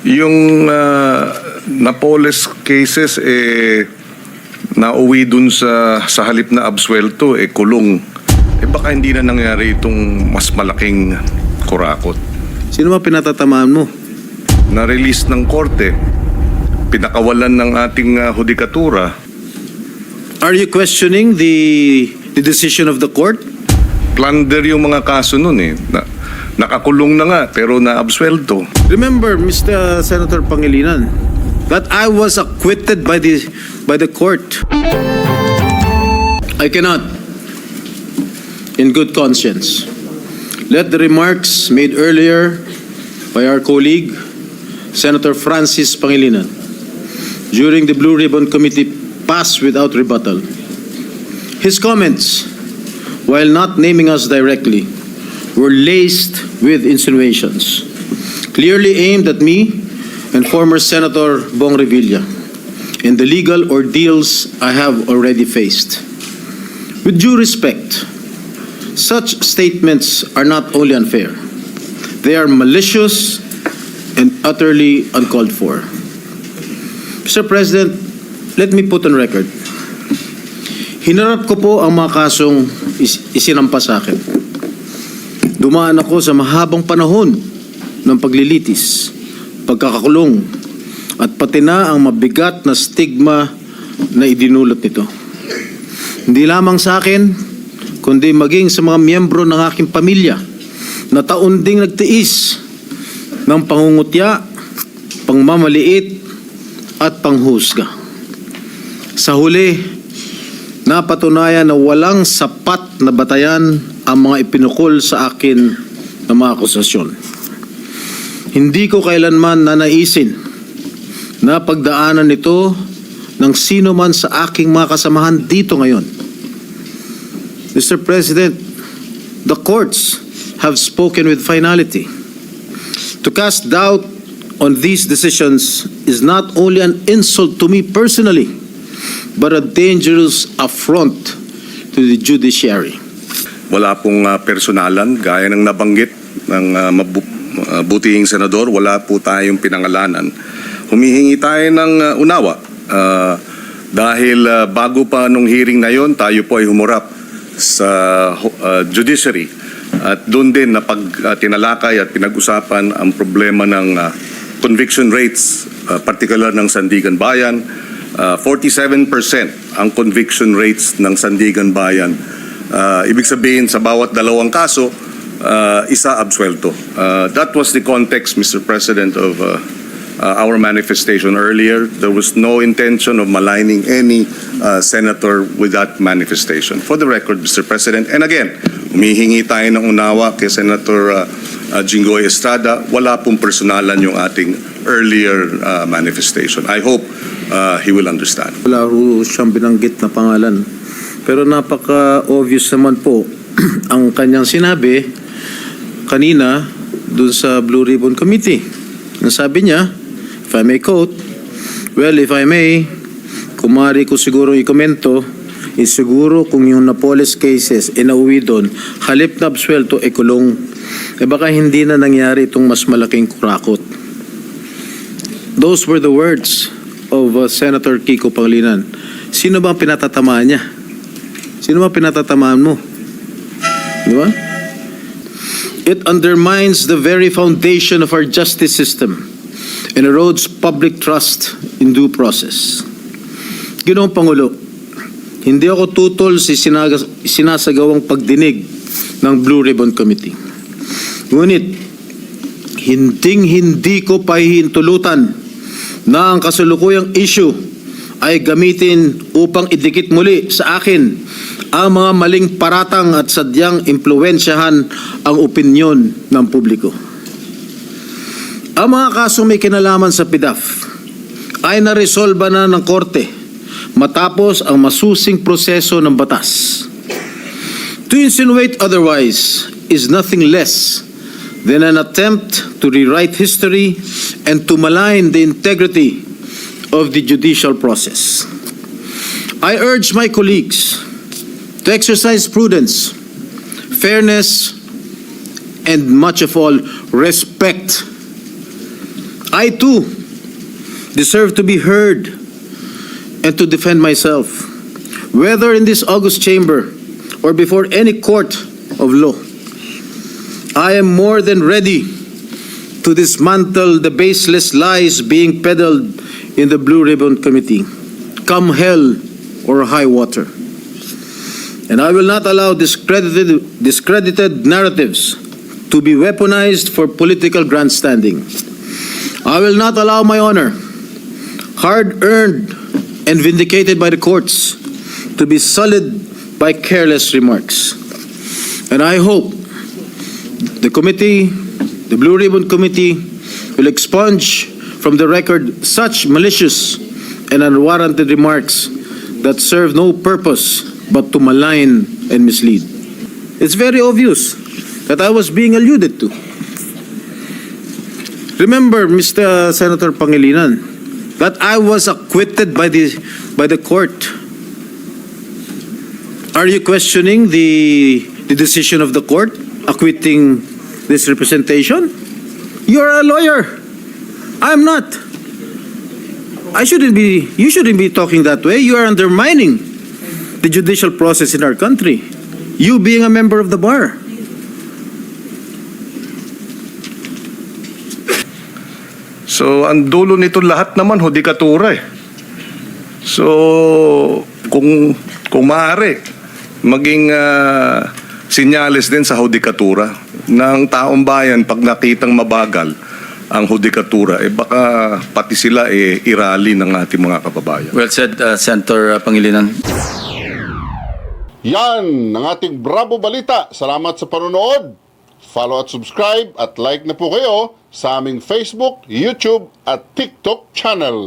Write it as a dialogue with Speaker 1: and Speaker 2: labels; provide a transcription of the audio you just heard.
Speaker 1: Yung Napoles cases, nauwi dun sa halip na absuelto, kulong. Baka hindi na nangyari itong mas malaking kurakot.
Speaker 2: Sino ba pinatatamaan mo?
Speaker 1: Na-release ng korte, pinakawalan ng ating hudikatura.
Speaker 2: Are you questioning the decision of the court?
Speaker 1: Plunder yung mga kaso nun nakakulong na nga pero na-absuelto.
Speaker 2: Remember, Mr. Senator Pangilinan, that I was acquitted by the court. I cannot, in good conscience, let the remarks made earlier by our colleague, Senator Francis Pangilinan, during the Blue Ribbon Committee pass without rebuttal. His comments, while not naming us directly, were laced with insinuations, clearly aimed at me and former Senator Bong Revilla and the legal ordeals I have already faced. With due respect, such statements are not only unfair, they are malicious and utterly uncalled for. Mr. President, let me put on record. Hinarap ko po ang mga kasong isinampas sa akin. Dumaan ako sa mahabang panahon ng paglilitis, pagkakakulong, at pati na ang mabigat na stigma na idinulot nito. Hindi lamang sa akin, kundi maging sa mga miyembro ng aking pamilya na taon ding nagtiis ng pangungutya, pangmamaliit, at panghusga. Sa huli, napatunayan na walang sapat na batayan ang mga ipinukol sa akin na mga akusasyon. Hindi ko kailanman nanaisin na pagdaanan nito ng sino man sa aking mga kasamahan dito ngayon. Mr. President, the courts have spoken with finality. To cast doubt on these decisions is not only an insult to me personally, but a dangerous affront to the judiciary.
Speaker 1: Wala pong personalan, gaya ng nabanggit ng butihing senador, wala po tayong pinangalanan. Humihingi tayo ng unawa dahil bago pa nung hearing na yon, tayo po ay humurap sa judiciary at doon din na tinalakay at pinag-usapan ang problema ng conviction rates, particular ng Sandigan Bayan. 47% ang conviction rates ng Sandigan Bayan. Ibig sabihin sa bawat dalawang kaso, isa absuelto. That was the context, Mr. President, of our manifestation earlier. There was no intention of maligning any senator with that manifestation. For the record, Mr. President, and again, humihingi tayo ng unawa kay Senator Jinggoy Estrada. Wala pong personalan yung ating earlier manifestation. I hope he will understand.
Speaker 2: Wala ho siyang binanggit na pangalan. Pero napaka-obvious naman po ang kanyang sinabi kanina dun sa Blue Ribbon Committee. Ang sabi niya, if I may quote, well, if I may, kumari ko siguro ikomento, siguro kung yung Napoles cases inauwi doon, halip na absuelto, kulong, baka hindi na nangyari itong mas malaking kurakot. Those were the words of Senator Kiko Pangilinan. Sino ba ang pinatatamaan niya? Sino ba pinatatamaan mo? Di ba? It undermines the very foundation of our justice system and erodes public trust in due process. Ginoong Pangulo, hindi ako tutol sa sinasagawang pagdinig ng Blue Ribbon Committee. Ngunit, hindi ko pahihintulutan na ang kasalukuyang issue ay gamitin upang idikit muli sa akin ang mga maling paratang at sadyang impluwensyahan ang opinyon ng publiko. Ang mga kasong may kinalaman sa PDAF ay naresolba na ng korte matapos ang masusing proseso ng batas. To insinuate otherwise is nothing less than an attempt to rewrite history and to malign the integrity of the judicial process. I urge my colleagues to exercise prudence, fairness, and much of all, respect I too deserve to be heard and to defend myself, whether in this august chamber or before any court of law. I am more than ready to dismantle the baseless lies being peddled in the Blue Ribbon Committee, come hell or high water. And I will not allow discredited narratives to be weaponized for political grandstanding. I will not allow my honor, hard-earned and vindicated by the courts, to be sullied by careless remarks. And I hope the committee, the Blue Ribbon Committee, will expunge from the record such malicious and unwarranted remarks that serve no purpose but to malign and mislead. It's very obvious that I was being alluded to. Remember, Mr. Senator Pangilinan, that I was acquitted by the court. Are you questioning the decision of the court acquitting this representation? You're a lawyer. I'm not. You shouldn't be talking that way. You are undermining the judicial process in our country. You being a member of the bar.
Speaker 1: So, ang dulo nito lahat naman, hudikatura eh. So, kung maaari, maging sinyales din sa hudikatura ng taong bayan pag nakitang mabagal ang hudikatura, baka pati sila irali ng ating mga kababayan.
Speaker 3: Well said, Senator Pangilinan.
Speaker 4: Yan ang ating Bravo Balita. Salamat sa panonood. Follow at subscribe at like na po kayo sa aming Facebook, YouTube at TikTok channel.